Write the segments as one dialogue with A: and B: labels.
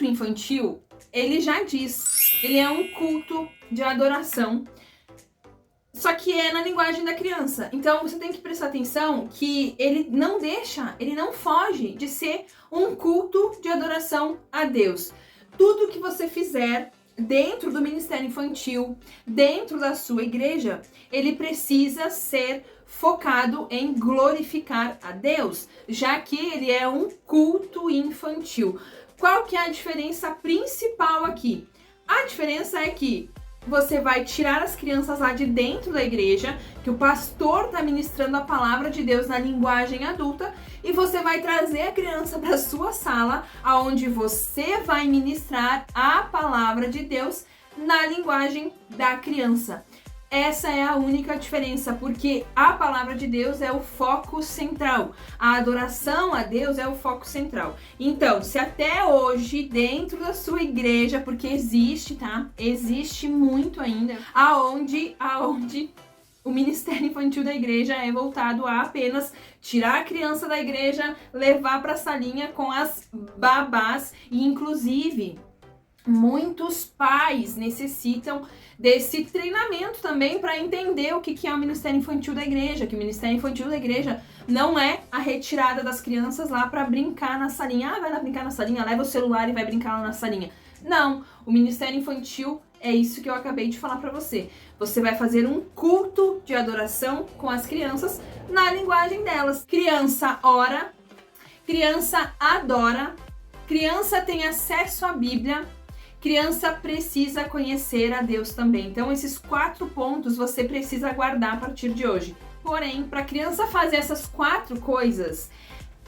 A: infantil, ele já diz, ele é um culto de adoração, só que é na linguagem da criança. Então você tem que prestar atenção que ele não foge de ser um culto de adoração a Deus. Tudo que você fizer dentro do ministério infantil, dentro da sua igreja, ele precisa ser focado em glorificar a Deus, já que ele é um culto infantil. Qual que é a diferença principal aqui? A diferença é que você vai tirar as crianças lá de dentro da igreja, que o pastor está ministrando a palavra de Deus na linguagem adulta, e você vai trazer a criança para sua sala, aonde você vai ministrar a palavra de Deus na linguagem da criança. Essa é a única diferença, porque a palavra de Deus é o foco central. A adoração a Deus é o foco central. Então, se até hoje, dentro da sua igreja, porque existe, tá? Existe muito ainda, aonde o ministério infantil da igreja é voltado a apenas tirar a criança da igreja, levar para a salinha com as babás e, inclusive, muitos pais necessitam desse treinamento também para entender o que é o ministério infantil da igreja, que o ministério infantil da igreja não é a retirada das crianças lá para brincar na salinha. Ah, vai lá brincar na salinha, leva o celular e vai brincar lá na salinha. Não, o ministério infantil é isso que eu acabei de falar para você. Você vai fazer um culto de adoração com as crianças na linguagem delas. Criança ora, criança adora, criança tem acesso à Bíblia, criança precisa conhecer a Deus também. Então, esses 4 pontos você precisa guardar a partir de hoje. Porém, para a criança fazer essas 4 coisas,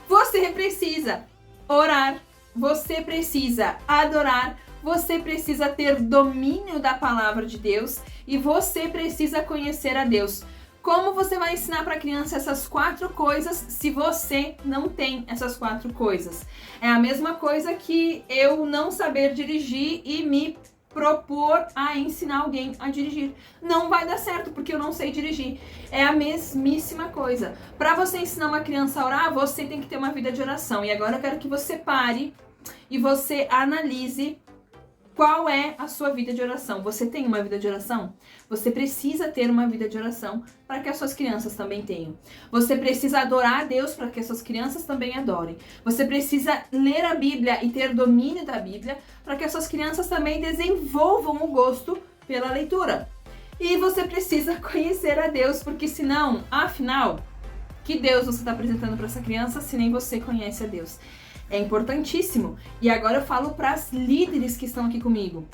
A: você precisa orar, você precisa adorar, você precisa ter domínio da palavra de Deus e você precisa conhecer a Deus. Como você vai ensinar para a criança essas 4 coisas se você não tem essas 4 coisas? É a mesma coisa que eu não saber dirigir e me propor a ensinar alguém a dirigir. Não vai dar certo porque eu não sei dirigir. É a mesmíssima coisa. Para você ensinar uma criança a orar, você tem que ter uma vida de oração. E agora eu quero que você pare e você analise qual é a sua vida de oração. Você tem uma vida de oração? Você precisa ter uma vida de oração para que as suas crianças também tenham. Você precisa adorar a Deus para que as suas crianças também adorem. Você precisa ler a Bíblia e ter domínio da Bíblia para que as suas crianças também desenvolvam o gosto pela leitura. E você precisa conhecer a Deus, porque senão, afinal, que Deus você está apresentando para essa criança se nem você conhece a Deus? É importantíssimo. E agora eu falo para as líderes que estão aqui comigo.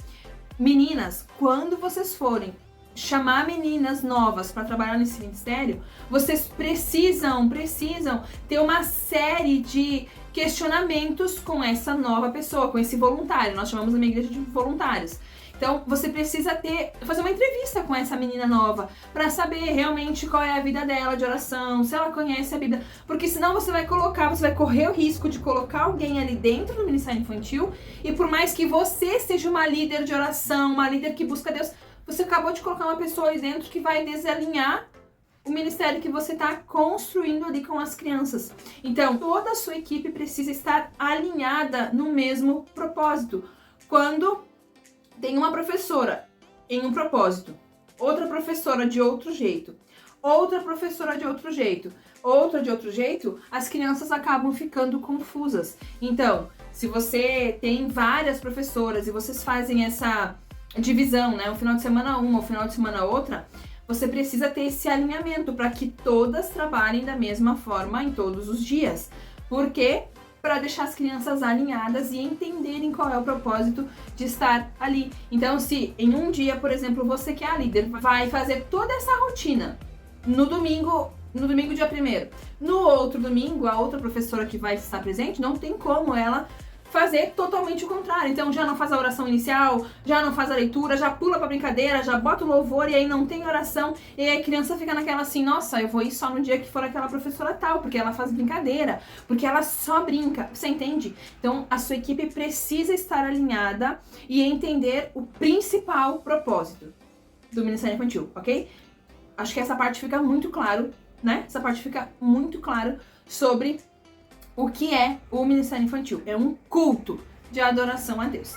A: Meninas, quando vocês forem chamar meninas novas para trabalhar nesse ministério, vocês precisam ter uma série de questionamentos com essa nova pessoa, com esse voluntário. Nós chamamos a minha igreja de voluntários. Então, você precisa fazer uma entrevista com essa menina nova para saber realmente qual é a vida dela de oração, se ela conhece a Bíblia, porque senão você vai correr o risco de colocar alguém ali dentro do ministério infantil e por mais que você seja uma líder de oração, uma líder que busca Deus, você acabou de colocar uma pessoa aí dentro que vai desalinhar o ministério que você está construindo ali com as crianças. Então, toda a sua equipe precisa estar alinhada no mesmo propósito. Quando tem uma professora em um propósito, outra professora de outro jeito, outra professora de outro jeito, outra de outro jeito, as crianças acabam ficando confusas. Então, se você tem várias professoras e vocês fazem essa divisão, né, um final de semana uma, um final de semana outra, você precisa ter esse alinhamento para que todas trabalhem da mesma forma em todos os dias. Por quê? Para deixar as crianças alinhadas e entenderem qual é o propósito de estar ali. Então, se em um dia, por exemplo, você que é a líder, vai fazer toda essa rotina no domingo dia 1º, no outro domingo, a outra professora que vai estar presente, não tem como ela fazer totalmente o contrário. Então já não faz a oração inicial, já não faz a leitura, já pula pra brincadeira, já bota o louvor e aí não tem oração. E aí a criança fica naquela assim, nossa, eu vou ir só no dia que for aquela professora tal, porque ela faz brincadeira, porque ela só brinca. Você entende? Então a sua equipe precisa estar alinhada e entender o principal propósito do Ministério Infantil, ok? Acho que essa parte fica muito claro, né? Essa parte fica muito claro sobre o que é o Ministério Infantil. É um culto de adoração a Deus.